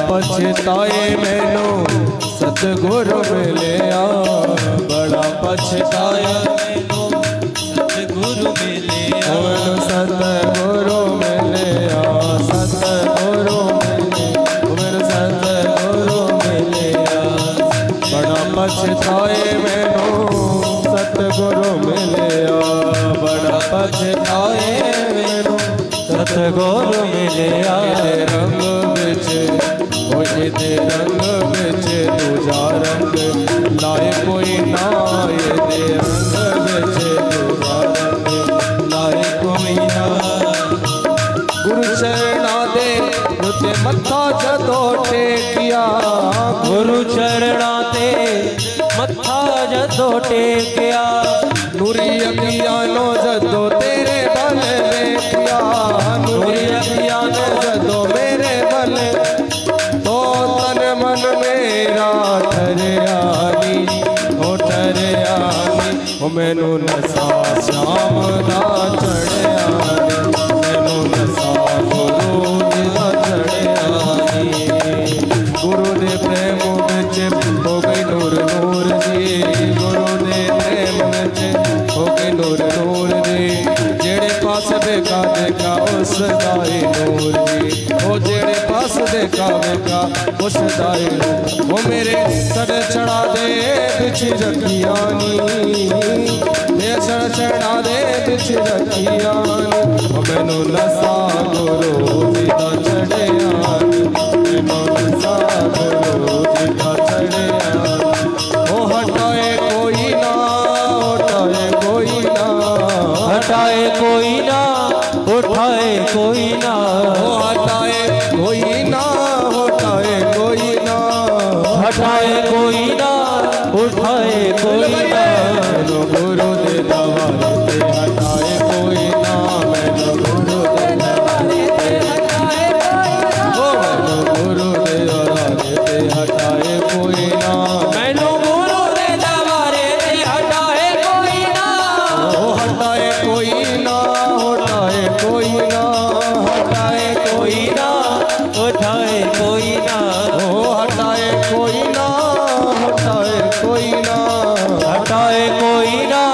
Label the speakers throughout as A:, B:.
A: पछताए मैनू सतगुरु मिलिया, बड़ा पछताया मैनू सतगुरु मिलिया, सतगुरु मिलिया, सतगुरु मिलिया, सतगुरु मिलिया, बड़ा पछताए मैनू सतगुरु मिलिया, बड़ा पछताए मैनू सतगुरु मिलिया। रंग बिच दे रंग बिच दूजा रंग लाए कोई ना, ये दे रंग बिच दूजा रंग लाए कोई ना। गुरु चरणा दे रुते मत्था जदों टेकिया, गुरु चरणा दे मत्था जदों टेकिया, नूरी अखियां नो जदों तेरे बल वेखिया, नूरी अखियां नो जदों मेरे बल, तो तन मन मेरा ठरियानी, ओ ठरियानी, ओ मैनू नशा श्याम दा चढ़ियानी, मैनू नशा गुरु दा चढ़ियानी। गुरु दे प्रेम विच हो गई नूर नूर दी, गुरु दे प्रेम विच हो गई नूर नूर दी, जेड़े पास देखा देखा उस दाई नूर दी, ओ जेड़े पास देखा देखा उस दाई, वो मेरे सड़ चढ़ा दे बिच रखियानी, ये सड़ चढ़ा दे बिच रखियानी, ओ मैनू नशा गुरु दा चढ़ियानी, मैनू नशा गुरु दा चढ़ियानी। ओ हटाए कोई ना, हटाए कोई ना, हटाए कोई ना, उठाए कोई ना, हटाए कोई ना, हटाए कोई ना, हटाए कोई ना, उठाए कोई ना। मैनू गुरु दे दवारे ते हटाए कोई ना, मैनू गुरु दे दवारे ते हटाए कोई ना, मैनू गुरु दे दवारे ते हटाए कोई ना, मैनू गुरु दे दवारे ते हटाए कोई ना, ओ हटाए कोई ना, हटाए कोई ना, हटाए कोई ना, उठाए कोई ना, ओ हटाए कोई ना, हटाए कोई ना, हटाए कोई ना,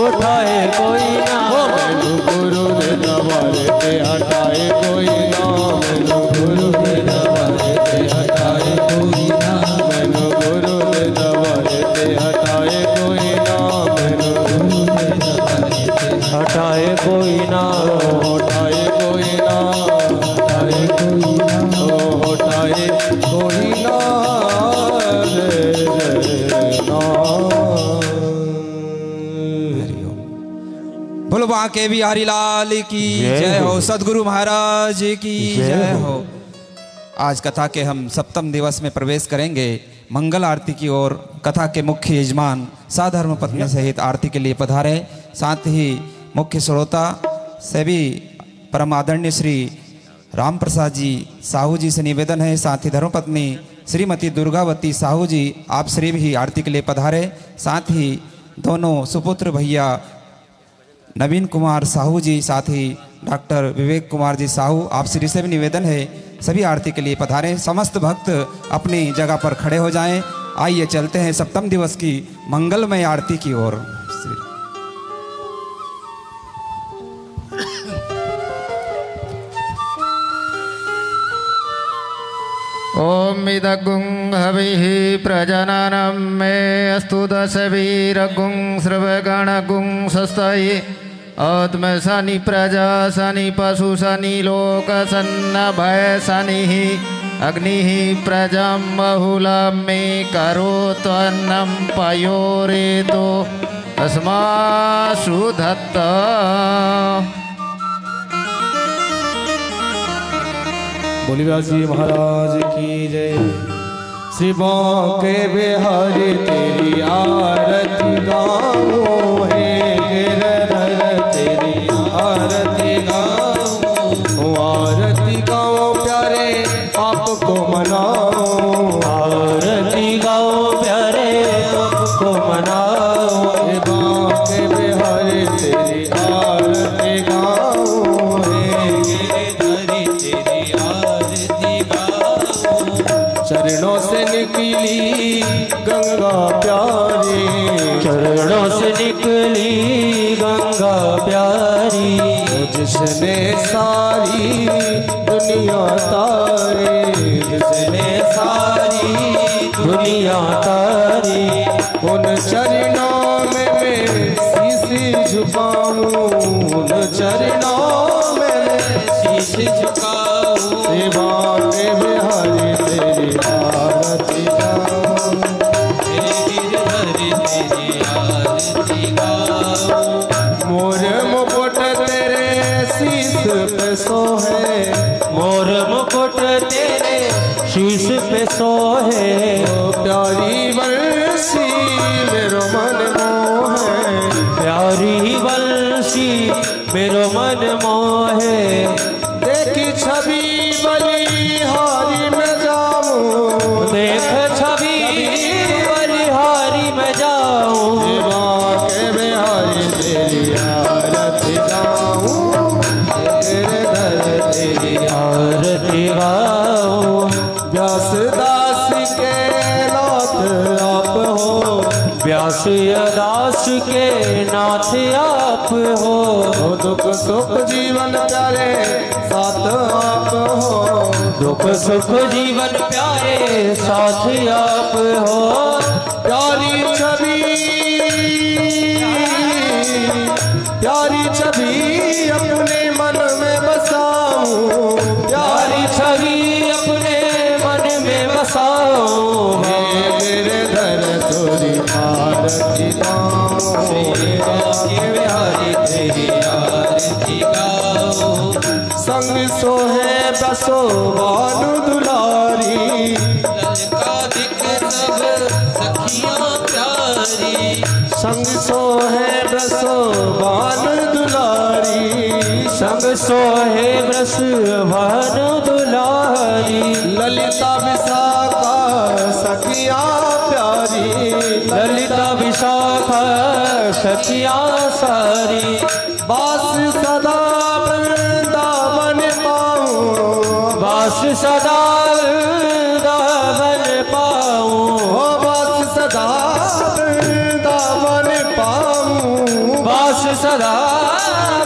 A: उठाए कोई ना। मैनू गुरु दे दवारे ते हटाए कोई ना, मैनू गुरु दे दवारे ते हटाए कोई ना, मैनू गुरु दे दवारे ते हटाए कोई ना, मैनू गुरु दे दवारे ते हटाए कोई ना, हटाए कोई ना, हटाए कोई ना, ओ हटाए कोई ना रे ना।
B: बोलो बांके बिहारी लाल की जय हो, सदगुरु महाराज की जय हो। आज कथा के हम सप्तम दिवस में प्रवेश करेंगे। मंगल आरती की ओर कथा के मुख्य यजमान साधर्म पत्नी सहित आरती के लिए पधारे। साथ ही मुख्य श्रोता सभी परम आदरणीय श्री राम प्रसाद जी साहू जी से निवेदन है, साथ ही धर्मपत्नी श्रीमती दुर्गावती साहू जी आप श्री भी आरती के लिए पधारे। साथ ही दोनों सुपुत्र भैया नवीन कुमार साहू जी, साथ ही डॉक्टर विवेक कुमार जी साहू आप श्री से भी निवेदन है सभी आरती के लिए पधारें। समस्त भक्त अपनी जगह पर खड़े हो जाएं। आइए चलते हैं सप्तम दिवस की मंगलमय आरती की ओर।
C: ओम इदगुं हविः प्रजननं मे अस्तु दशवीरगुं श्रवगणगुं स्वस्ति आत्म शनि प्रजा शनि पशु शनि लोक सन्न भय शनि अग्नि प्रजं बहुलं मे करोत्वन्नं पयोरेतो अस्मासु धत्ता।
A: बोलिए व्यास जी महाराज की जय। श्री बांके बिहारी तेरी आरती गाओ है गिरधर तेरी आरती गाओ, आरती गाओ प्यारे आपको मनाओ, आरती गाओ प्यारे आपको मनाओ। बांके बिहारी चरणों से निकली गंगा प्यारी,
D: चरणों से निकली गंगा प्यारी,
A: जिसने सारी दुनिया तारे,
D: जिसने सारी दुनिया तारी,
A: उन चरणों में मैं शीश झुकाऊं, उन चरणों में मैं
D: शीश झुकाऊं,
A: सेवा के बिहारी तेरी आरती गाऊं,
D: तेरी गिरधरी तेरी आरती गाऊं।
A: मोर मुकुट तेरे शीश पे सोहे,
D: मोर मुकुट तेरे शीश पे सोहे,
A: ओ प्यारी बंसी मेरो मन मोहे,
D: प्यारी बंसी मेरो मन मोहे,
A: देखी छवि बलिहारी में जाऊं,
D: देख छवि बलिहारी में जाऊं,
A: सेवा के बिहारी तेरी आरती गाऊं, तेरे दर तेरी
D: आरती गाऊं।
A: व्यास दास के नाथ आप हो,
D: व्यास दास के नाथ आप हो,
A: दुख सुख जीवन प्यारे साथ आप हो,
D: दुख सुख जीवन प्यारे साथ आप हो,
A: प्यारी छवि अपने मन में बसाऊं,
D: प्यारी छवि अपने मन में बसाऊं,
A: मेरे दर तोरी आरती गाऊं,
D: बिहारी तेरी आरती गाऊं।
A: संग सोहे बसो बानु दुलारी,
D: ललका दिख सब सखियां प्यारी,
A: संग सोहे बसो बानु दुलारी,
D: संग सोहे ब्रस भानु दुलारी,
A: ललिता विशाखा सखिया प्यारी,
D: ललिता विशाखा सखिया सारी,
A: बास सदा वृंदावन पाऊं,
D: बास सदा वृंदावन पाऊं,
A: ओ बास सदा वृंदावन पाऊं,
D: बास सदा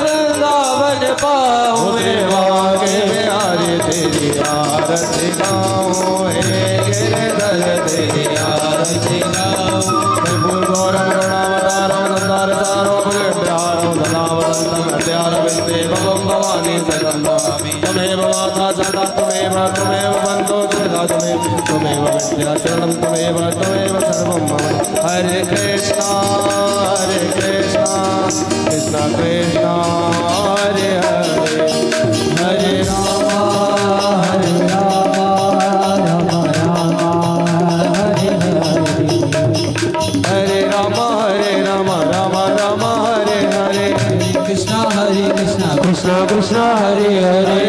D: वृंदावन पाऊं,
A: सेवा के बिहारी तेरी आरती गाऊं, हे गिरधर तेरी
D: आरती गाऊं।
A: गौरव गणावतारम नंदार सारों प्यारो धनावरंदम हृदयारविंदे भवम भवानी जगन्नामी, तमेव माता सदा तमेव बंधो सदा तमेव विद्या शरणम तमेव सर्वं मम। हरे कृष्णा कृष्णा कृष्णा हरे हरे, हरे राम राम हरे हरे, हरे राम राम राम हरे हरे,
D: कृष्णा कृष्णा कृष्णा हरे हरे,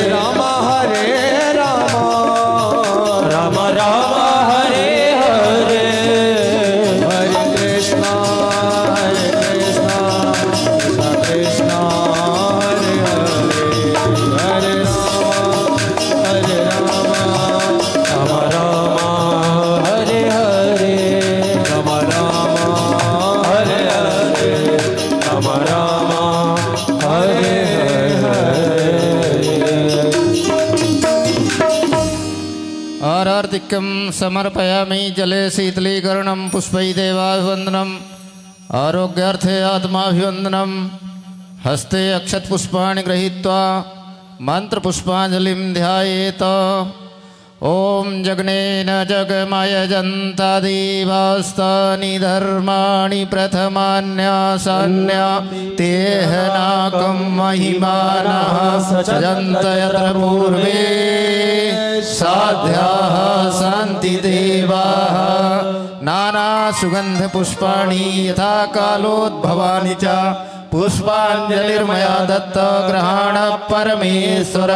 A: हरे राम
D: राम राम हरे हरे,
A: हरे कृष्णा कृष्णा कृष्णा हरे हरे, हरे राम
D: राम राम हरे हरे,
A: राम
D: हरे हरे, राम राम हरे
C: आरार्तिकं समर्पयामि जले शीतलीकरणं पुष्पै देवाभिवन्दनम् आरोग्यार्थे आत्माभिवन्दनम् हस्ते अक्षतपुष्पाणि गृहीत्वा मन्त्रपुष्पाञ्जलिं ध्यायेत। ॐ जग्नेन जगमयजन्ता देवास्तानि धर्माणि प्रथमान्यासान्या तेहनाकं महिमानः सजन्त यत्र पूर्वे साध्याः सन्ति देवाः नानासुगन्धपुष्पाणि यथा कालोद्भवानि च पुष्पांजलिर्मया दत्त ग्रहण परमेश्वर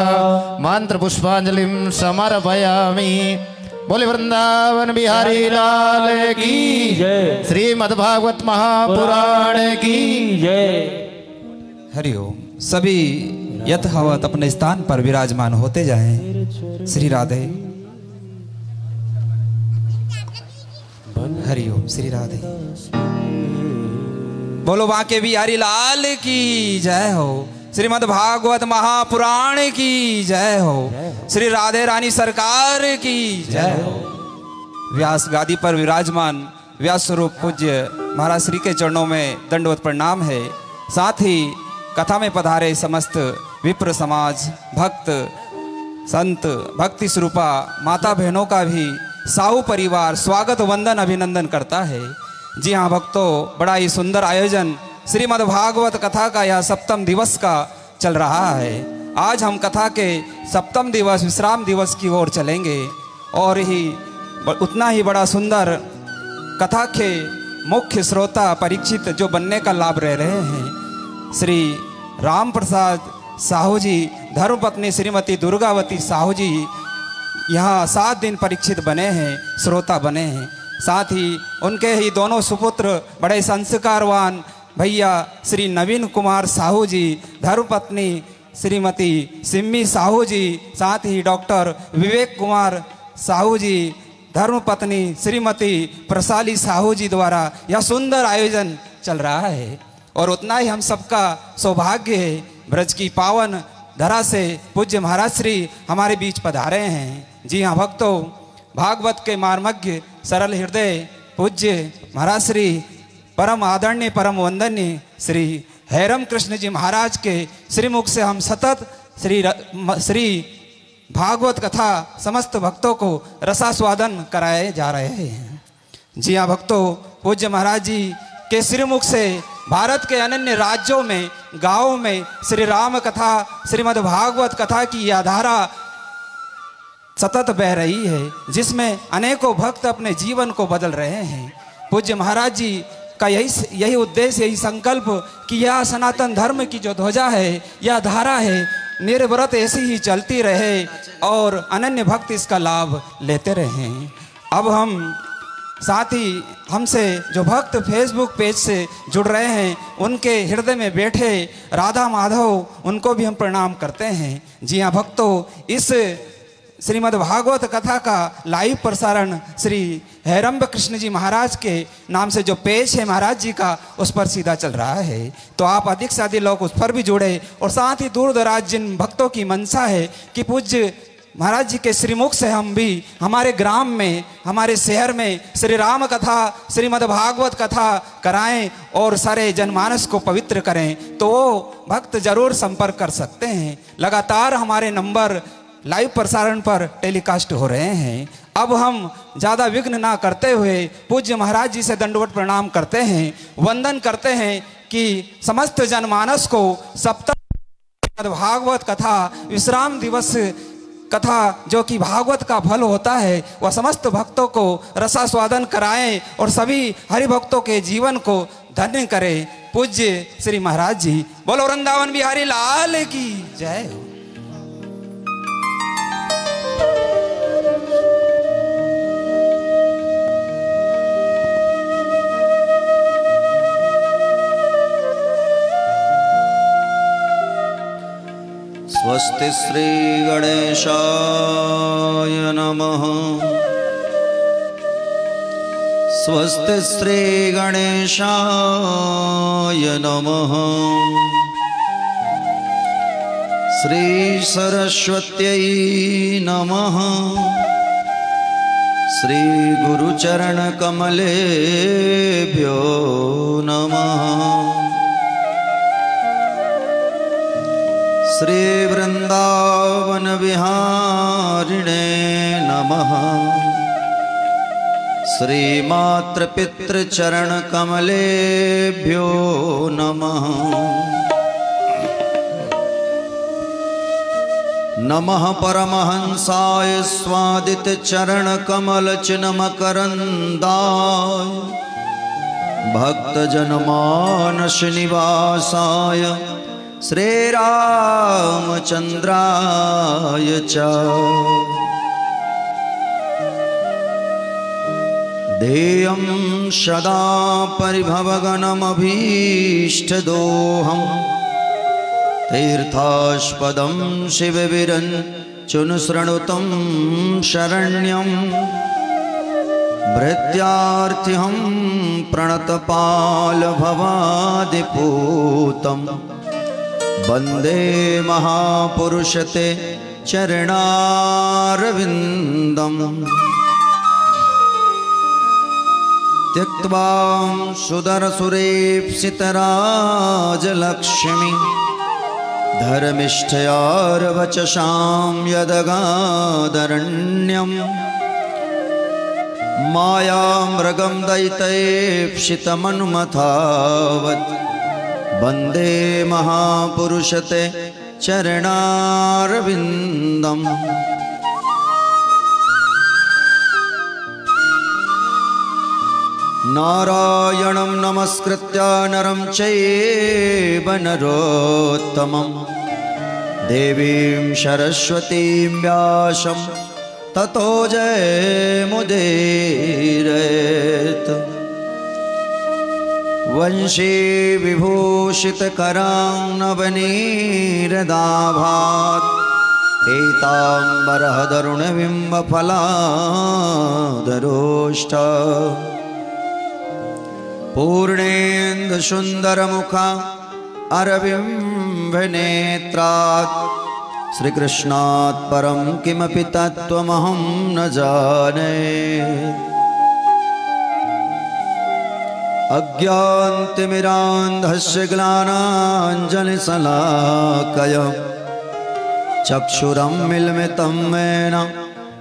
C: मंत्र पुष्पांजलिं समर्पयामि। बोले वृंदावन बिहारी लाल की
D: जय,
C: श्रीमद्भागवत महापुराण की
D: जय।
B: हरिओम। सभी यथावत अपने स्थान पर विराजमान होते जाएं। श्री राधे। हरिओम श्री राधे। बोलो बांके बिहारी लाल की जय हो। श्रीमद् भागवत महापुराण की जय हो। श्री राधे रानी सरकार की जय हो। व्यास गादी पर विराजमान व्यास स्वरूप पूज्य महाराज श्री के चरणों में दंडवत प्रणाम है। साथ ही कथा में पधारे समस्त विप्र समाज, भक्त, संत, भक्ति स्वरूपा माता बहनों का भी साहू परिवार स्वागत वंदन अभिनंदन करता है। जी हाँ भक्तों, बड़ा ही सुंदर आयोजन श्रीमद् भागवत कथा का यह सप्तम दिवस का चल रहा है। आज हम कथा के सप्तम दिवस विश्राम दिवस की ओर चलेंगे और ही उतना ही बड़ा सुंदर कथा के मुख्य श्रोता परीक्षित जो बनने का लाभ रह रहे हैं, श्री राम प्रसाद साहू जी, धर्मपत्नी श्रीमती दुर्गावती साहू जी यहाँ 7 दिन परीक्षित बने हैं, श्रोता बने हैं। साथ ही उनके ही दोनों सुपुत्र बड़े संस्कारवान भैया श्री नवीन कुमार साहू जी, धर्मपत्नी श्रीमती सिम्मी साहू जी, साथ ही डॉक्टर विवेक कुमार साहू जी, धर्मपत्नी श्रीमती प्रसाली साहू जी द्वारा यह सुंदर आयोजन चल रहा है। और उतना ही हम सबका सौभाग्य है, ब्रज की पावन धरा से पूज्य महाराज श्री हमारे बीच पधारे हैं। जी हाँ भक्तों, भागवत के मार्मज्ञ सरल हृदय पूज्य महाराज श्री परम आदरणीय परम वंदनीय श्री हैरम कृष्ण जी महाराज के श्रीमुख से हम सतत श्री भागवत कथा समस्त भक्तों को रसास्वादन कराए जा रहे हैं। जी हाँ भक्तों, पूज्य महाराज जी के श्रीमुख से भारत के अनन्य राज्यों में, गांवों में श्री राम कथा, श्रीमद् भागवत कथा की यह धारा सतत बह रही है, जिसमें अनेकों भक्त अपने जीवन को बदल रहे हैं। पूज्य महाराज जी का यही उद्देश्य, यही संकल्प कि यह सनातन धर्म की जो ध्वजा है, यह धारा है, निर्वरत ऐसी ही चलती रहे और अनन्य भक्त इसका लाभ लेते रहें। अब हम साथ ही हमसे जो भक्त फेसबुक पेज से जुड़ रहे हैं, उनके हृदय में बैठे राधा माधव, उनको भी हम प्रणाम करते हैं। जी हाँ भक्तों, इस श्रीमद् भागवत कथा का लाइव प्रसारण श्री हैरम्ब कृष्ण जी महाराज के नाम से जो पेज है महाराज जी का, उस पर सीधा चल रहा है। तो आप अधिक से अधिक लोग उस पर भी जुड़े। और साथ ही दूर दराज जिन भक्तों की मनसा है कि पूज्य महाराज जी के श्रीमुख से हम भी हमारे ग्राम में, हमारे शहर में श्री राम कथा, श्रीमद् भागवत कथा कराएं और सारे जनमानस को पवित्र करें, तो वो भक्त जरूर संपर्क कर सकते हैं। लगातार हमारे नंबर लाइव प्रसारण पर टेलीकास्ट हो रहे हैं। अब हम ज़्यादा विघ्न ना करते हुए पूज्य महाराज जी से दंडवत प्रणाम करते हैं, वंदन करते हैं कि समस्त जनमानस को सप्तम भागवत कथा विश्राम दिवस कथा, जो कि भागवत का फल होता है, वह समस्त भक्तों को रसास्वादन कराएं और सभी हरि भक्तों के जीवन को धन्य करें। पूज्य श्री महाराज जी। बोलो वृंदावन बिहारी लाल की जय हो।
E: स्वस्ति श्री गणेशाय नमः। स्वस्ति श्री गणेशाय नमः। श्री सरस्वत्यै नमः। श्री गुरुचरण कमलेभ्यो नमः। श्री वृंदावन विहारिणे नमः। श्री मातृ पितृ चरण कमलेभ्यो नमः। नमः परमहंसाय स्वादित चरण कमल चिन्मकरंदाय भक्तजनमानस निवासाय श्री रामचंद्राय च ध्येयं सदा परिभवगणमभीष्टदोहं तीर्थास्पदं शिवविरञ्चनुशृणुतं शरण्यं भृत्यार्थिहं प्रणतपालभवादिपूतं वन्दे महापुरुषते चरणारविन्दम् त्यक्त्वा सुदरसुरेप्सितराजलक्ष्मी धर्मिष्ठयार्वचसां यदगादरण्यम् मायामृगं दैत्येप्सितमनुमथावत् वन्दे महापुरुषते चरणारविन्दम् नारायणं नमस्कृत्य नरं चैव नरोत्तमं देवीं सरस्वतीं व्यासं ततो जयमुदीरयेत् वंशी विभूषितकरां नवनीरदाभात् पीताम्बरधरुणबिम्बफलाधरोष्ठ पूर्णेन्दुसुन्दरमुखा अरविम्बनेत्रात् श्रीकृष्णात् परं किमपि तत्त्वमहं न जाने अज्ञानतिमिरान्धस्य ज्ञानाञ्जलिशलाकया चक्षुरुन्मीलितं येन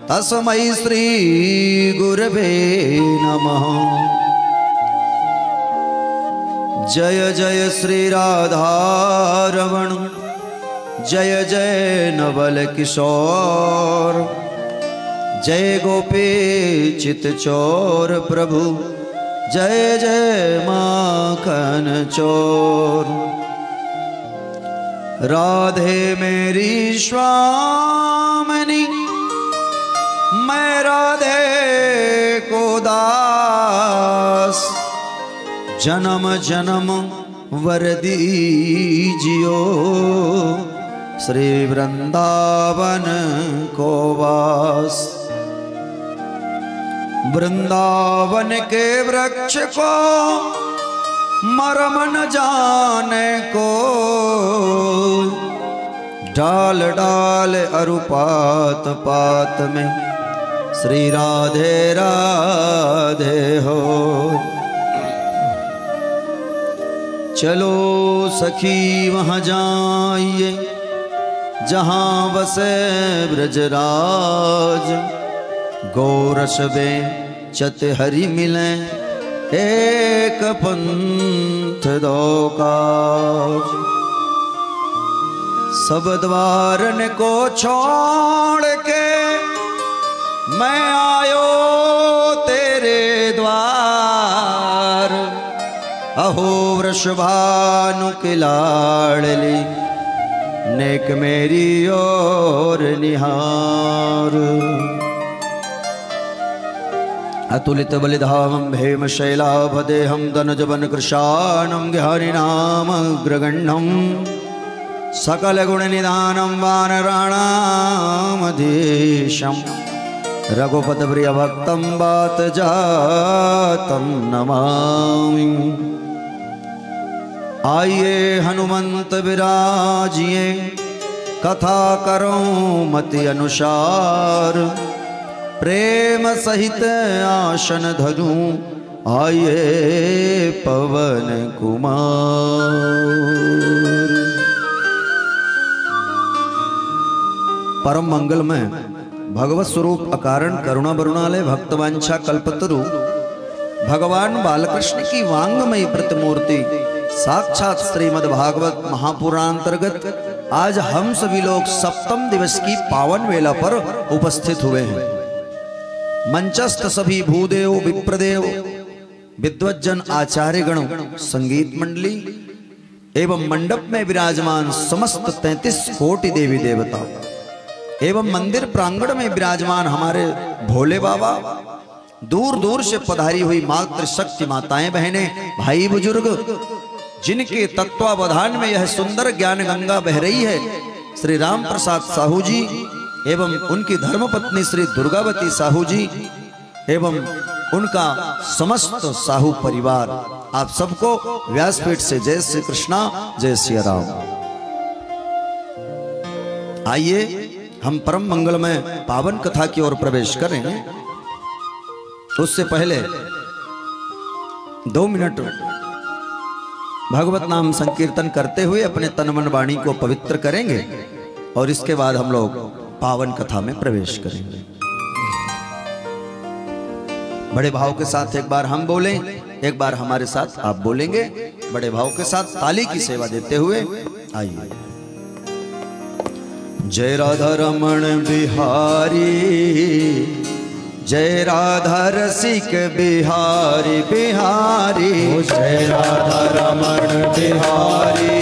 E: तस्मै श्रीगुरवे नमः। जय जय श्री राधारमण जय जय नवल किशोर जय गोपी चितचोर प्रभु जय जय माखन चोर। राधे मेरी स्वामिनी मैं राधे को दास जन्म जन्म वर दीजियो श्री वृंदावन को वास। वृंदावन के वृक्ष को मरम न जाने को डाल डाल अरुपात पात में श्री राधे राधे हो। चलो सखी वहाँ जाइए जहाँ बसे ब्रजराज गोरस में चत हरि मिले एक पंथ दो काज। सब द्वारन को छोड़ के मैं आयो तेरे द्वार अहो वृषभानु की लाडली नेक मेरी और निहार। अतुलित बलिधामं भेम शैलाभदेहं दनजवन कृशानं ज्ञानिनाम अग्रगण्यं सकल गुण निधानं वानराणामधीशं रघुपत प्रिय भक्तं बात जातं नमामि। आइए हनुमंत विराजिए कथा करो मति अनुसार प्रेम सहित आसन धरूं आइए पवन कुमार। परम मंगलमय भगवत स्वरूप अकारण करुणा वरुणालय भक्तवांछा कल्पतरु भगवान बालकृष्ण की वांगमयी प्रतिमूर्ति साक्षात श्रीमद् भागवत महापुरांतर्गत आज हम सभी लोग सप्तम दिवस की पावन वेला पर उपस्थित हुए हैं। मंचस्थ सभी भूदेव विप्रदेव विद्वज्जन आचार्य गण संगीत मंडली एवं मंडप में विराजमान समस्त 33 कोटि देवी देवता एवं मंदिर प्रांगण में विराजमान हमारे भोले बाबा दूर दूर से पधारी हुई मातृशक्ति माताएं बहनें भाई बुजुर्ग जिनके तत्वावधान में यह सुंदर ज्ञान गंगा बह रही है श्री राम प्रसाद साहू जी एवं उनकी धर्मपत्नी श्री दुर्गावती साहू जी एवं उनका समस्त साहू परिवार, आप सबको व्यासपीठ से जय श्री कृष्णा, जय श्री राम। आइए हम परम मंगलमय पावन कथा की ओर प्रवेश करें। उससे पहले 2 मिनट भगवत नाम संकीर्तन करते हुए अपने तन मन वाणी को पवित्र करेंगे और इसके बाद हम लोग पावन कथा में प्रवेश करेंगे। बड़े भाव के साथ एक बार हम बोलें, एक बार हमारे साथ आप बोलेंगे। बड़े भाव के साथ ताली की सेवा देते हुए आइए। जय राधा रमण बिहारी, जय राधा रसिक बिहारी बिहारी,
A: जय राधा रमण बिहारी,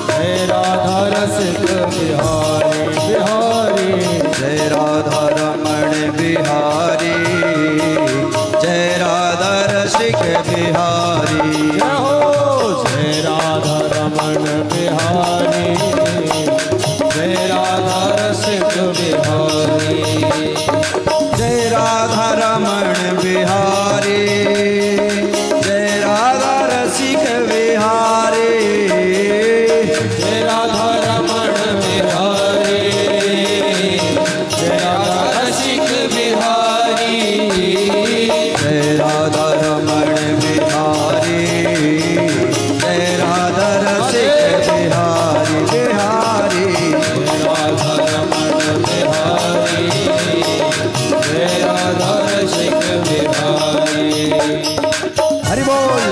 A: जय राधा रसिक बिहारी बिहारी,
E: जय राधा रमण बिहारी, जय राधा रसिक बिहारी।
A: जय हो जय राधा रमण बिहारी, जय राधा रसिक बिहारी,
E: जय राधा रमण बिहारी, जय राधा रसिक बिहारी,
A: जय राधा रमण बिहारी, जय राधा रसिक बिहारी,
E: जय राधा रमण बिहारी, जय राधा रसिक बिहारी बिहारी,
A: जय राधा रमण बिहारी, जय राधा रसिक बिहारी।
E: हरि बोल।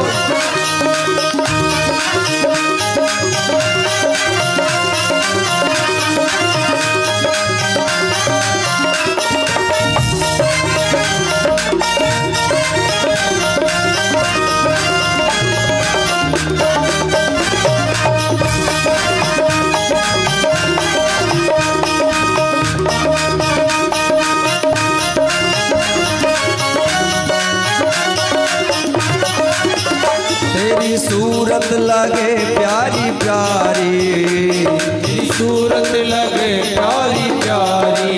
E: तेरी सूरत लगे प्यारी प्यारी,
A: तेरी सूरत लगे प्यारी प्यारी,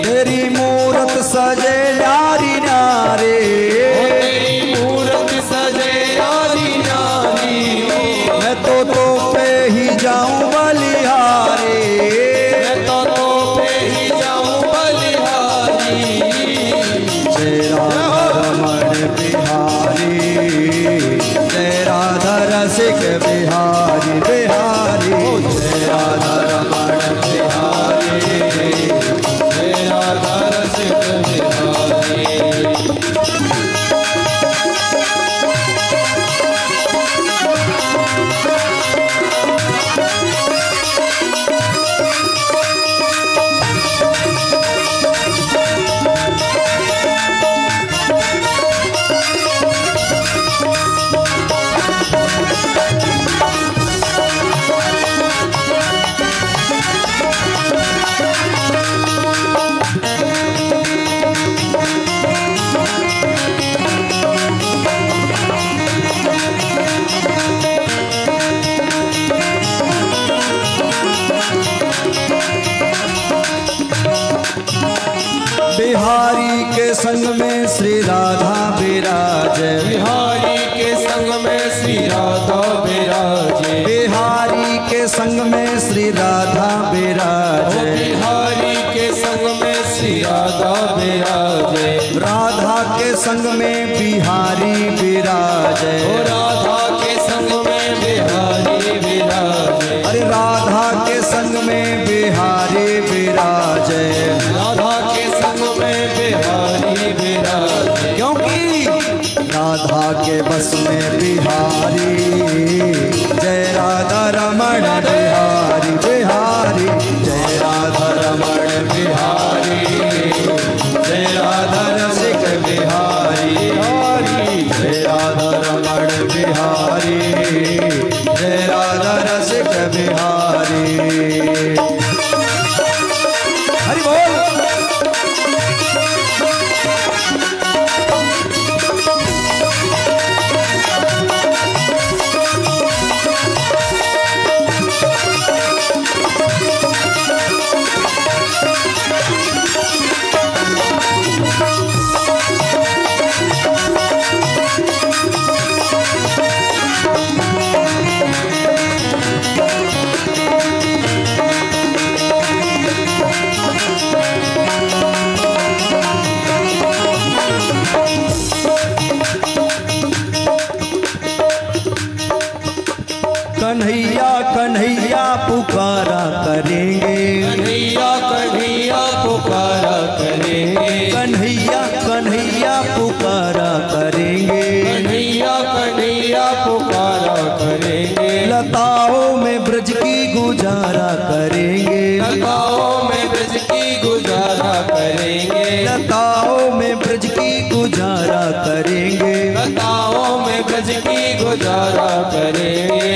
E: तेरी मूरत सजे न्यारी न्यारे,
A: तेरी मूरत सजे नारी नारी,
E: मैं तो पे ही जाऊं बलिहारी,
A: मैं तो पे ही जाऊं बलिहारी।
E: जय राधा रमण बिहारी, जय राधा रसिक बिहारी बिहारी, जय राधा रमण बिहारी,
A: जय राधा रसिक बिहारी।
E: बिहारी के संग में श्री राधा विराजे,
A: बिहारी के संग में श्री राधा विराजे,
E: बिहारी के संग में श्री राधा विराजे,
A: बिहारी के संग में श्री राधा विराजे,
E: राधा के संग में बिहारी विराजे,
A: राधा के संग में बिहारी विराजे,
E: अरे राधा के संग में बिहारी विराजे,
A: राधा के संग में बिहारी विराजे,
E: क्योंकि राधा के बस में बिहारी, जय राधा रमण बिहारी बिहारी, जय राधा रमण बिहारी, जय राधा रसिक बिहारी हरि, जय राधा रमण बिहारी, जय राधा रसिक बिहारी। हरि बोल।
A: करेंगे,
E: कन्हैया कन्हैया पुकारा करेंगे,
A: कन्हैया कन्हैया पुकारा करेंगे,
E: लताओं में ब्रज की गुजारा करेंगे,
A: लताओं में ब्रज की गुजारा करेंगे,
E: लताओं में ब्रज की गुजारा करेंगे,
A: लताओं में ब्रज की गुजारा करेंगे।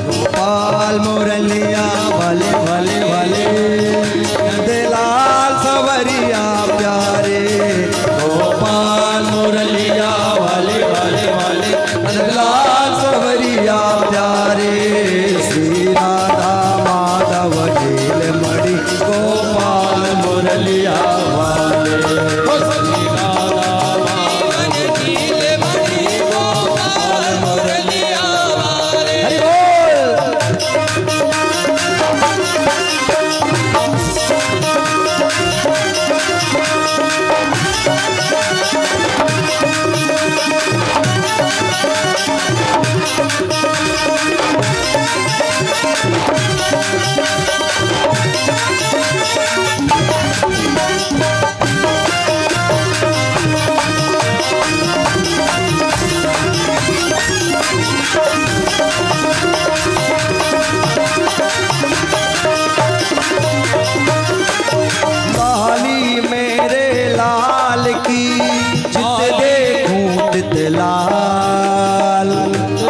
E: गोपाल मुरलिया वाले वाले वाले, नंदलाल सवरिया प्यारे, गोपाल मुरलिया वाले वाले वाले, नंदलाल सवरिया प्यारे, श्री राधा माधव नील मणि गोपाल मुरलिया वाले, हरि बोल। लाली मेरे लाल की जित देखूं तित लाल,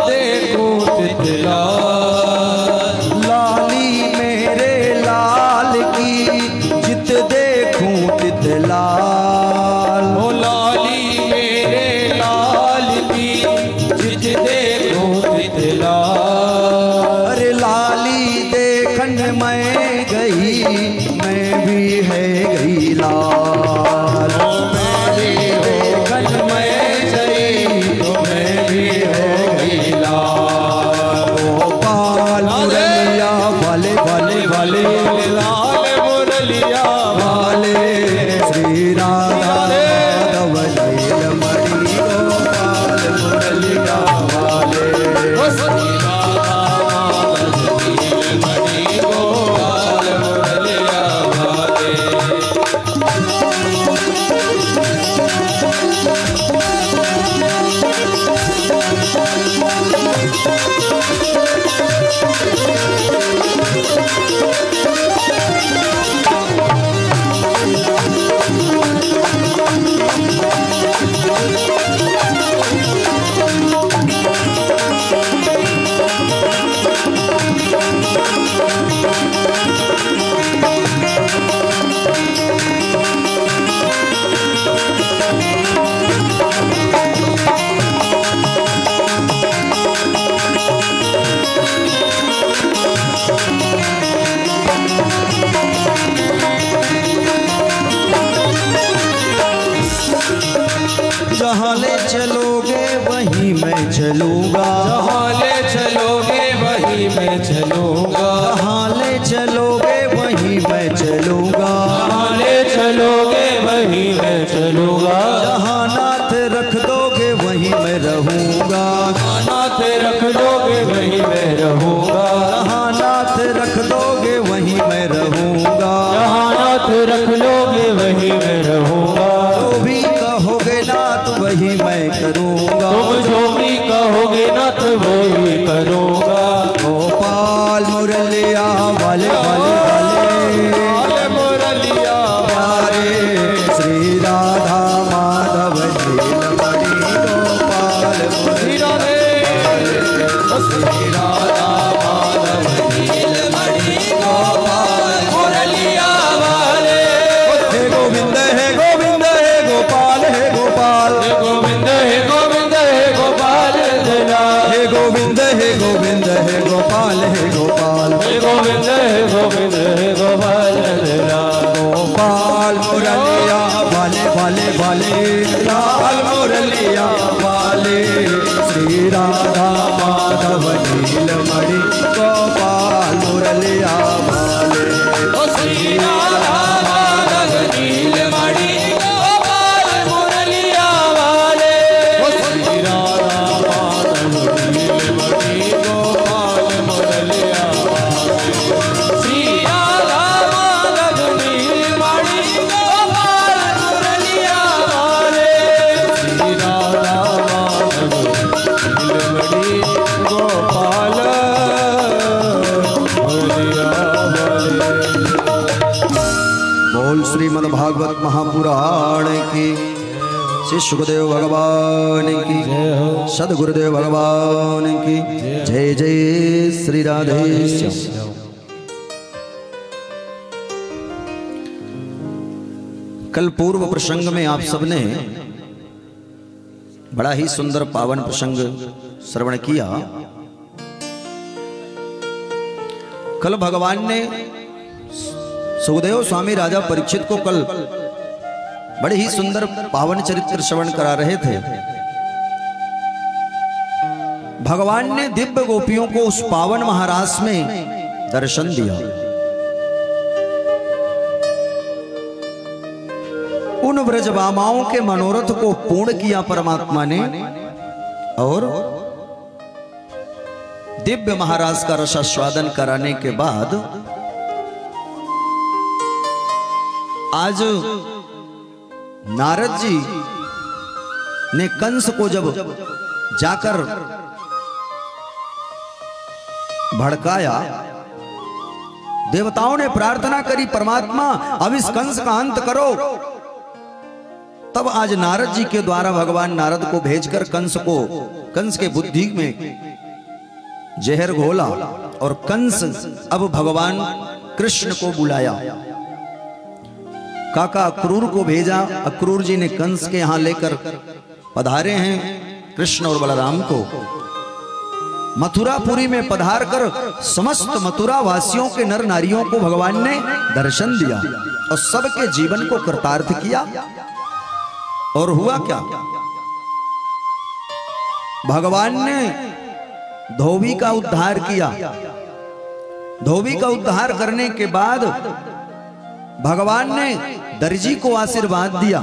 A: देखूं तितलाल,
E: लाली मेरे लाल की जित देखूं तित लाल,
A: ओ लाली मेरे लाल की जित देखूं तितलाल,
E: अरे लाली देखन मैं गई, मैं भी है गई लाल,
A: देखन मैं गई तो मैं भी है गई लाल,
E: गोपाल मुरलिया वाले वाले वाले,
A: लाल मुरलिया
E: वाले श्री राधा माधव नील मणि गोपाल मुरलिया वाले,
A: ओ श्री राधा माधव नील मणि गोपाल मुरलिया वाले।
E: जहाँ ले चलोगे वहीं मैं चलूँगा,
A: जहाँ ले चलोगे वहीं मैं चलूँगा,
E: जहाँ ले चलोगे वहीं मैं चलूँगा,
A: जहाँ ले चलोगे वहीं मैं चलूँगा,
E: जहाँ नाथ रख दोगे वहीं मैं रहूँगा,
A: नाथ रख दोगे वहीं मैं रहूँगा,
E: जहाँ नाथ रख दोगे वहीं मैं रहूँगा,
A: जहाँ नाथ रख लोगे वहीं मैं रहूँगा,
E: जो भी कहोगे नाथ वही मैं करूँगा,
A: तुम जो भी कहोगे नाथ वही करूँगा।
E: गोपाल मुरलिया वाले वाले वाले,
A: लाल मुरलिया
E: प्यारे श्री राधा माधव नील मणि गोपाल मुरलिया,
A: श्री राधा माधव नील मणि गोपाल मुरलिया वाले।
E: हे गोविंद हे गोविंद हे गोपाल हे गोपाल,
A: हे गोविंद हे गोविंद हे गोपाल दला,
E: हे गोविंद हे गोविंद हे गोपाल हे गोपाल,
A: हे गोविंद हे गोविंद हे गोपाल दला।
E: गोपाल मुरलिया वाले वाले वाले, लाल मुरलिया वाले श्री राधा माधव नील मणि गोपाल मुरलिया वाले,
A: ओ श्री राधा माधव नील मणि गोपाल मुरलिया वाले। ओ श्री राधा माधव नील मणि गोपाल मुरलिया वाले। श्री राधा
E: बोल श्रीमद् भागवत महापुराण की, श्री सुखदेव भगवान की, सदगुरुदेव भगवान की जय। जय श्री राधे श्याम। कल पूर्व प्रसंग में आप सबने बड़ा ही सुंदर पावन प्रसंग श्रवण किया। कल भगवान ने सुखदेव स्वामी राजा परीक्षित को कल बड़े ही सुंदर पावन चरित्र श्रवण करा रहे थे। भगवान ने दिव्य गोपियों को उस पावन महारास में दर्शन दिया। उन ब्रजबामाओं के मनोरथ को पूर्ण किया परमात्मा ने और दिव्य महाराज का रसास्वादन कराने के बाद आज नारद जी ने कंस को जब जाकर भड़काया, देवताओं ने प्रार्थना करी परमात्मा अब इस कंस का अंत करो। तब आज नारद जी के द्वारा भगवान नारद को भेजकर कंस के बुद्धि में जहर घोला और कंस अब भगवान कृष्ण को बुलाया। काका अक्रूर को भेजा। अक्रूर जी ने कंस के यहां लेकर पधारे हैं कृष्ण और बलराम को। मथुरापुरी में पधार कर समस्त मथुरा वासियों के नर नारियों को भगवान ने दर्शन दिया और सबके जीवन को कृतार्थ किया। और हुआ क्या, भगवान ने धोबी का उद्धार किया। धोबी का उद्धार करने के बाद भगवान ने दर्जी को आशीर्वाद दिया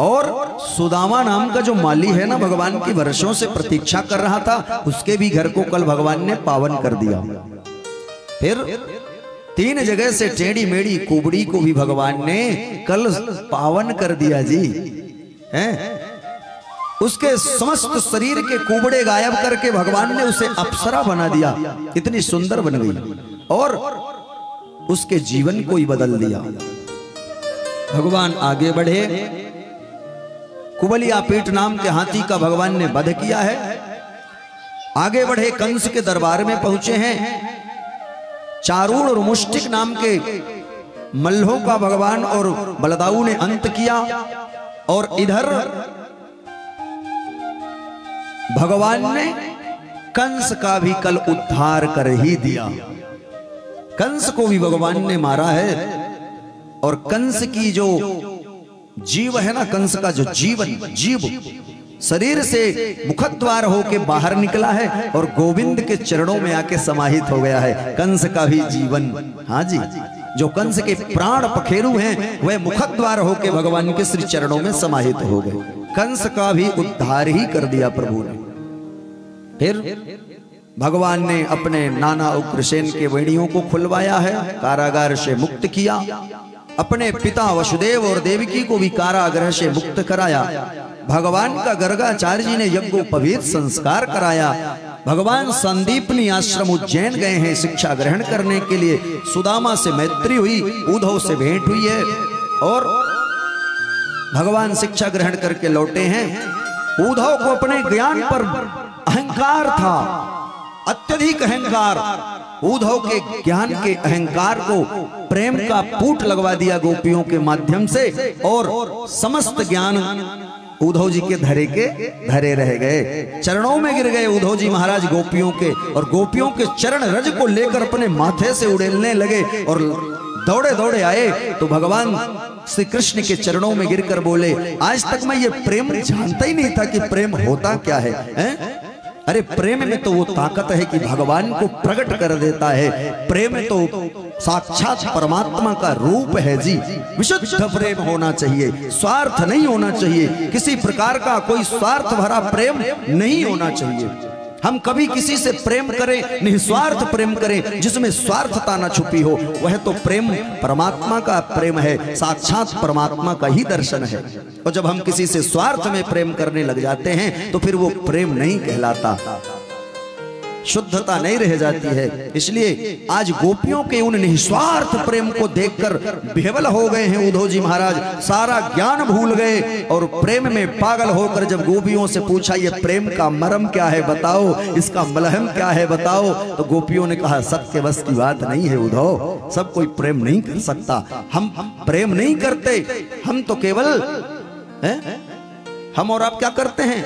E: और सुदामा नाम का जो माली है ना, भगवान की वर्षों से प्रतीक्षा कर रहा था, उसके भी घर को कल भगवान ने पावन कर दिया। फिर 3 जगह से टेढ़ी मेढ़ी कुबड़ी को भी भगवान ने कल पावन कर दिया जी हैं। उसके समस्त शरीर के कुबड़े गायब करके भगवान ने उसे अप्सरा बना दिया। इतनी सुंदर बन गई और उसके जीवन को ही बदल दिया। भगवान आगे बढ़े। कुबलिया पीठ नाम के हाथी का भगवान ने वध किया है। आगे बढ़े, कंस के दरबार में पहुंचे हैं। चारूण और मुष्टिक नाम के मल्लों का भगवान और बलदाऊ ने अंत किया। और इधर भगवान ने कंस का भी कल उद्धार कर ही दिया। कंस को भी भगवान ने मारा है। और कंस की जो जीव है ना, कंस का जो जीव शरीर से मुखद्वार होके बाहर निकला है और गोविंद के चरणों में आके समाहित हो गया है। कंस का भी जीवन, हाँ जी, जो कंस के प्राण पखेरु हैं वह मुखद्वार होके भगवान के श्री चरणों में समाहित हो गए। कंस का भी उद्धार ही कर दिया प्रभु ने। फिर भगवान ने अपने नाना उग्रसेन के वेणियों को खुलवाया है, कारागार से मुक्त किया। अपने पिता वसुदेव और देवकी को भी कारागृह से मुक्त कराया। भगवान का गर्गाचार्य जी ने यज्ञोपवीत संस्कार कराया। भगवान संदीपनी आश्रम उज्जैन गए हैं शिक्षा ग्रहण करने के लिए। सुदामा से मैत्री हुई, उद्धव से भेंट हुई है और भगवान शिक्षा ग्रहण करके लौटे हैं। उद्धव को अपने ज्ञान पर अहंकार था, अत्यधिक अहंकार। उद्धव के ज्ञान के अहंकार को प्रेम का पूट लगवा दिया गोपियों के माध्यम से और समस्त ज्ञान उद्धव जी के धरे रह गए। चरणों में गिर गए उद्धव जी महाराज गोपियों के, और गोपियों के चरण रज को लेकर अपने माथे से उड़ेलने लगे और दौड़े दौड़े आए तो भगवान श्री कृष्ण के चरणों में गिरकर बोले, आज तक मैं ये प्रेम जानता ही नहीं था कि प्रेम होता क्या है? अरे प्रेम में तो वो ताकत है कि भगवान को प्रकट कर देता है। प्रेम तो साक्षात परमात्मा का रूप है जी। विशुद्ध प्रेम होना चाहिए, स्वार्थ नहीं होना चाहिए, किसी प्रकार का कोई स्वार्थ भरा प्रेम नहीं होना चाहिए। हम कभी किसी से प्रेम करें, निस्वार्थ प्रेम करें जिसमें स्वार्थता न छुपी हो, वह तो प्रेम परमात्मा का प्रेम है, साक्षात परमात्मा का ही दर्शन है। और जब हम किसी से स्वार्थ में प्रेम करने लग जाते हैं तो फिर वो प्रेम नहीं कहलाता। शुद्धता नहीं रह जाती है। इसलिए आज गोपियों के उन निस्वार्थ प्रेम को देखकर बेवल हो गए हैं उद्धव जी महाराज, सारा ज्ञान भूल गए और प्रेम में पागल होकर जब गोपियों से पूछा ये प्रेम का मरम क्या है बताओ, इसका मलहम क्या है बताओ, तो गोपियों ने कहा सबके बस की बात नहीं है उद्धव, सब कोई प्रेम नहीं कर सकता, हम प्रेम नहीं करते, हम तो केवल हम और आप क्या करते हैं,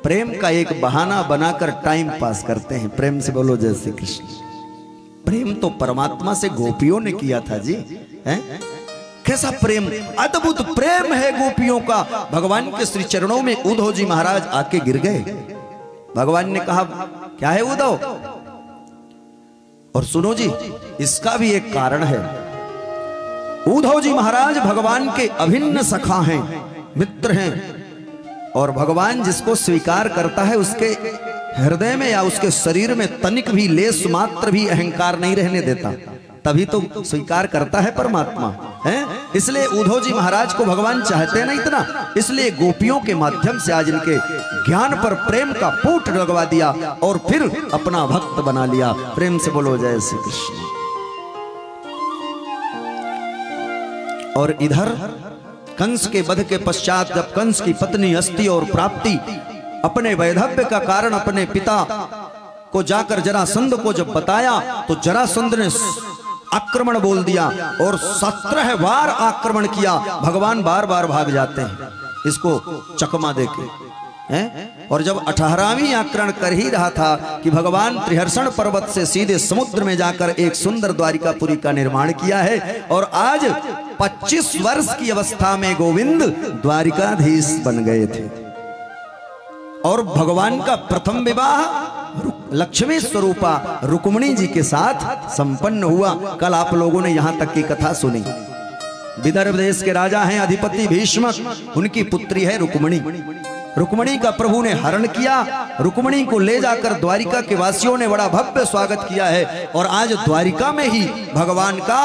E: प्रेम का एक बहाना बनाकर टाइम पास करते हैं। प्रेम से बोलो जय श्री कृष्ण। प्रेम तो परमात्मा से गोपियों ने किया था जी, हैं? कैसा प्रेम, अद्भुत प्रेम है गोपियों का। भगवान के श्री चरणों में उद्धव जी महाराज आके गिर गए। भगवान ने कहा क्या है उद्धव, और सुनो जी इसका भी एक कारण है। उद्धव जी महाराज भगवान के अभिन्न सखा हैं, मित्र हैं, और भगवान जिसको स्वीकार करता है उसके हृदय में या उसके शरीर में तनिक भी लेस मात्र भी अहंकार नहीं रहने देता, तभी तो स्वीकार करता है परमात्मा, है? इसलिए उद्धव जी महाराज को भगवान चाहते हैं ना इतना, इसलिए गोपियों के माध्यम से आज इनके ज्ञान पर प्रेम का पूट लगवा दिया और फिर अपना भक्त बना लिया। प्रेम से बोलो जय श्री कृष्ण। और इधर कंस के वध के पश्चात जब कंस की पत्नी अस्ति और प्राप्ति अपने वैधव्य का कारण अपने पिता को जाकर जरासंध को जब बताया तो जरासंध ने आक्रमण बोल दिया और 17 बार आक्रमण किया। भगवान बार बार भाग जाते हैं इसको चकमा देके, हैं? और जब 18वीं आक्रमण कर ही रहा था कि भगवान त्रिहर्षण पर्वत से सीधे समुद्र में जाकर एक सुंदर द्वारिकापुरी का निर्माण किया है और आज 25 वर्ष की अवस्था में गोविंद द्वारिकाधीश बन गए थे। और भगवान का प्रथम विवाह लक्ष्मी स्वरूपा रुक्मिणी जी के साथ संपन्न हुआ। कल आप लोगों ने यहां तक की कथा सुनी। विदर्भ देश के राजा हैं अधिपति भीष्म, उनकी पुत्री है रुक्मिणी। रुक्मिणी का प्रभु ने हरण किया, रुक्मिणी को ले जाकर द्वारिका के वासियों ने बड़ा भव्य स्वागत किया है और आज द्वारिका में ही भगवान का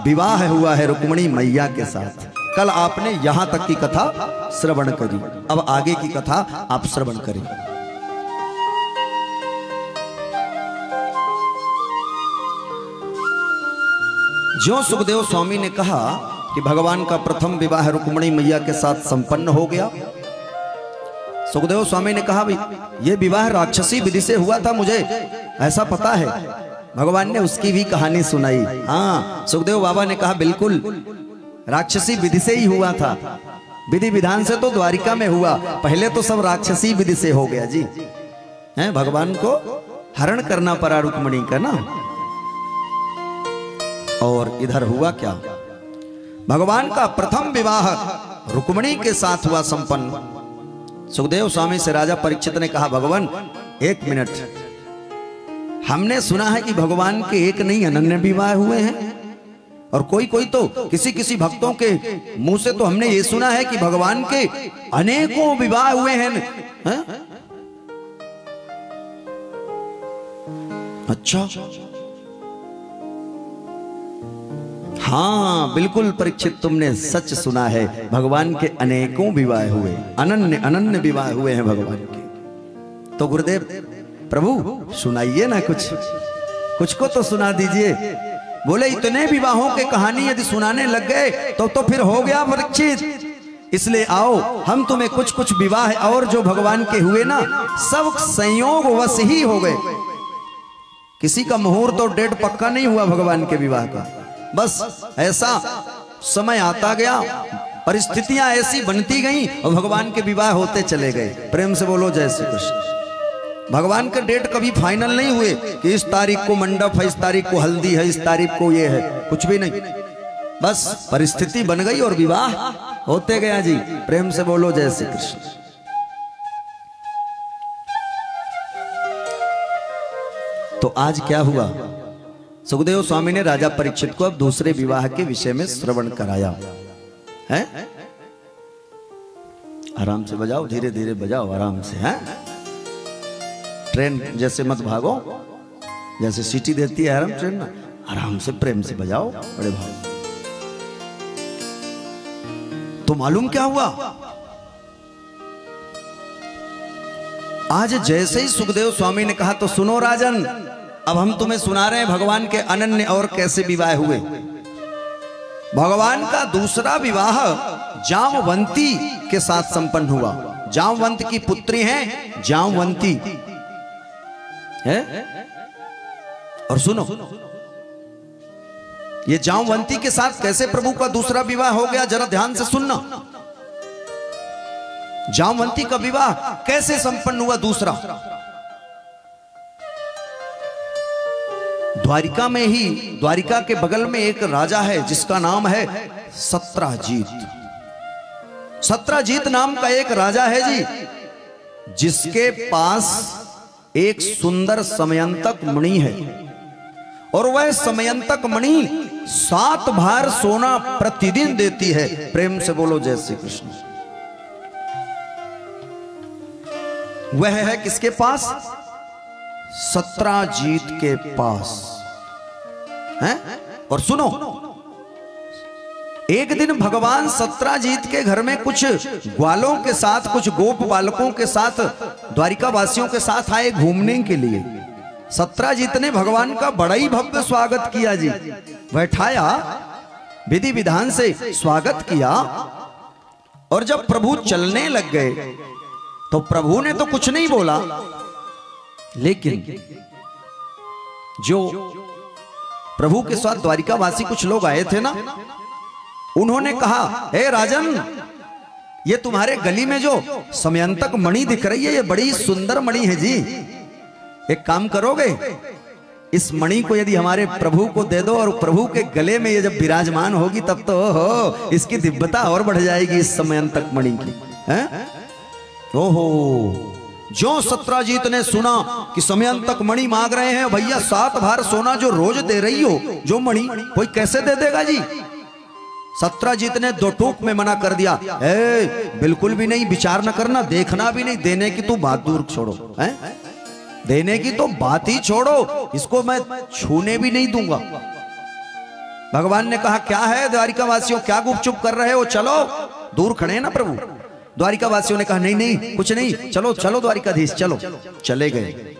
E: विवाह हुआ है रुक्मिणी मैया के साथ। कल आपने यहां तक की कथा श्रवण करी, अब आगे की कथा आप श्रवण करें। जो सुखदेव स्वामी ने कहा कि भगवान का प्रथम विवाह रुक्मिणी मैया के साथ संपन्न हो गया, सुखदेव स्वामी ने कहा भाई ये विवाह राक्षसी विधि से हुआ था, मुझे ऐसा पता है। भगवान ने उसकी भी कहानी सुनाई। हाँ, सुखदेव बाबा ने कहा बिल्कुल राक्षसी विधि से ही हुआ था, विधि विधान से तो द्वारिका में हुआ, पहले तो सब राक्षसी विधि से हो गया जी, हैं? भगवान को हरण करना पड़ा रुक्मिणी का ना। और इधर हुआ क्या, भगवान का प्रथम विवाह रुक्मिणी के साथ हुआ संपन्न। सुखदेव स्वामी से राजा परीक्षित ने कहा भगवान एक मिनट, हमने सुना है कि भगवान के एक नहीं अनन्य विवाह हुए हैं, और कोई कोई तो किसी किसी भक्तों के मुंह से तो हमने ये सुना है कि भगवान के अनेकों विवाह हुए हैं, हैं? अच्छा, हाँ बिल्कुल परीक्षित, तुमने सच सुना है, भगवान के अनेकों विवाह हुए, अनन्य अनन्य विवाह हुए हैं भगवान के। तो गुरुदेव प्रभु सुनाइए ना, कुछ को तो सुना दीजिए। बोले इतने विवाहों के कहानी यदि सुनाने लग गए तो फिर हो गया परीक्षित, इसलिए आओ हम तुम्हें कुछ विवाह और जो भगवान के हुए ना सब संयोग वश ही हो गए, किसी का मुहूर्त और डेट पक्का नहीं हुआ भगवान के विवाह का, बस ऐसा समय आता गया, परिस्थितियां ऐसी बनती गई और भगवान के विवाह होते चले गए। प्रेम से बोलो जय श्री कृष्ण। भगवान के डेट कभी फाइनल नहीं हुए कि इस तारीख को मंडप है, इस तारीख को हल्दी है, इस तारीख को ये है, कुछ भी नहीं, बस परिस्थिति बन गई और विवाह होते गया जी। प्रेम से बोलो जय श्री कृष्ण। तो आज क्या हुआ, सुखदेव स्वामी ने राजा परीक्षित को अब दूसरे विवाह के विषय में श्रवण कराया है। आराम से बजाओ, धीरे धीरे बजाओ, आराम से, है ट्रेन जैसे मत भागो, जैसे सीटी देती है आराम ट्रेन ना, आराम से प्रेम से बजाओ बड़े भाव। तो मालूम क्या हुआ, आज जैसे ही सुखदेव स्वामी ने कहा तो सुनो राजन, अब हम तुम्हें सुना रहे हैं भगवान के अनन्य और कैसे विवाह हुए। भगवान का दूसरा विवाह जामवंती के साथ संपन्न हुआ। जामवंत की पुत्री हैं जामवंती है। और सुनो, ये जामवंती के साथ कैसे प्रभु का दूसरा विवाह हो गया, जरा ध्यान से सुनना। जामवंती का विवाह कैसे संपन्न हुआ दूसरा? द्वारिका में ही, द्वारिका के बगल में एक राजा है जिसका नाम है सत्राजीत। सत्राजीत नाम का एक राजा है जी, जिसके पास एक सुंदर समयंतक मणि है, और वह समयंतक मणि 7 भार सोना प्रतिदिन देती है। प्रेम से बोलो जय श्री कृष्ण। वह है किसके पास? सत्राजीत के पास है। और सुनो, एक दिन भगवान सत्राजीत के घर में कुछ ग्वालों के साथ, कुछ गोप बालकों के साथ, द्वारिका वासियों के साथ आए घूमने के लिए। सत्राजीत ने भगवान का बड़ा ही भव्य स्वागत किया जी, बैठाया, विधि विधान से स्वागत किया। और जब प्रभु चलने लग गए तो प्रभु ने तो कुछ नहीं बोला, लेकिन जो प्रभु के साथ द्वारिकावासी कुछ लोग आए थे ना, उन्होंने कहा, हे राजन, ये तुम्हारे गली में जो समयंतक मणि दिख रही है, ये बड़ी सुंदर मणि है जी। एक काम करोगे, इस मणि को यदि हमारे प्रभु को दे दो, और प्रभु के गले में ये जब विराजमान होगी तब तो हो, इसकी दिव्यता और बढ़ जाएगी इस समयंतक मणि की। हैं? ओहो, जो सत्राजीत ने सुना कि समयंतक मणि मांग रहे हैं, भैया 7 भार सोना जो रोज दे रही हो जो मणि, कोई कैसे दे देगा जी? सत्राजीत ने 2 टूक में मना कर दिया, बिल्कुल भी नहीं, विचार न करना, देखना भी नहीं, देने की तो बात दूर छोड़ो, हैं? देने की तो बात ही छोड़ो, इसको मैं छूने भी नहीं दूंगा। भगवान ने कहा, क्या है द्वारिका वासियों, क्या गुपचुप कर रहे हो, चलो। दूर खड़े हैं ना प्रभु। द्वारिका वासियों ने कहा, नहीं नहीं कुछ नहीं, चलो चलो द्वारिकाधीश चलो। चले गए।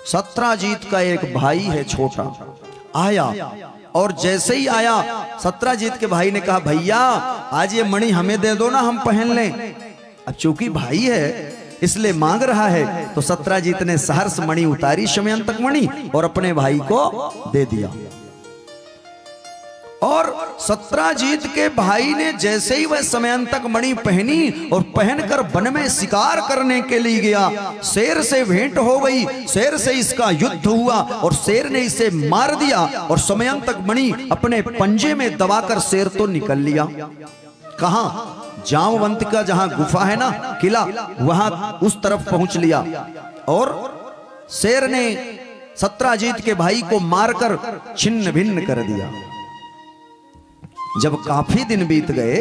E: सत्राजीत का एक भाई है छोटा, आया, और जैसे ही आया सत्राजीत के भाई ने कहा, भैया आज ये मणि हमें दे दो ना, हम पहन लें। अब चूंकि भाई है इसलिए मांग रहा है, तो सत्राजीत ने सहर्ष मणि उतारी, समयंतक मणि, और अपने भाई को दे दिया। और सत्राजीत के भाई ने जैसे ही वह समयंतक मणि पहनी और पहनकर वन में शिकार करने के लिए गया, शेर से भेंट हो गई, शेर से इसका युद्ध हुआ और शेर ने इसे मार दिया, और समयंतक मणि अपने पंजे में दबाकर शेर तो निकल लिया। कहां? जामवंत का जहां गुफा है ना, किला, वहां उस तरफ पहुंच लिया, और शेर ने सत्राजीत के भाई को मारकर छिन्न भिन्न कर दिया। जब काफी दिन बीत गए,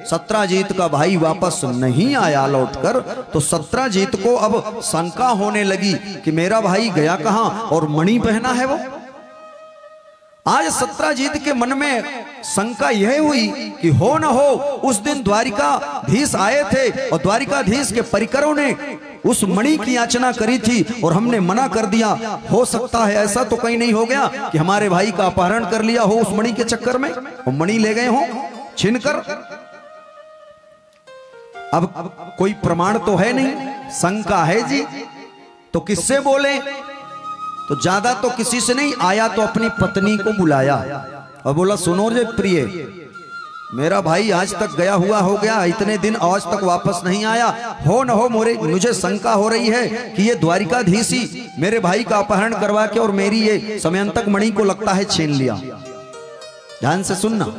E: सत्राजीत का भाई वापस नहीं आया लौटकर, तो सत्राजीत को अब शंका होने लगी कि मेरा भाई गया कहां, और मणि पहना है वो। आज सत्राजीत के मन में शंका यह हुई कि हो न हो उस दिन द्वारिकाधीश आए थे, और द्वारिकाधीश के परिकरों ने उस मणि की याचना करी थी और हमने मना कर दिया। हो सकता है ऐसा तो कहीं नहीं हो गया कि हमारे भाई का अपहरण कर लिया हो उस मणि के चक्कर में, वो मणि ले गए हो छीनकर। अब कोई प्रमाण तो है नहीं, शंका है जी, तो किससे बोले? तो ज्यादा तो किसी से नहीं, आया तो अपनी पत्नी को बुलाया और बोला, सुनो रे प्रिय, मेरा भाई आज तक गया हुआ हो गया, इतने दिन आज तक वापस नहीं आया, हो न हो मुझे शंका हो रही है कि ये द्वारिकाधीश ही मेरे भाई का अपहरण करवा के और मेरी ये समयंतक मणि को लगता है छीन लिया। ध्यान से सुनना।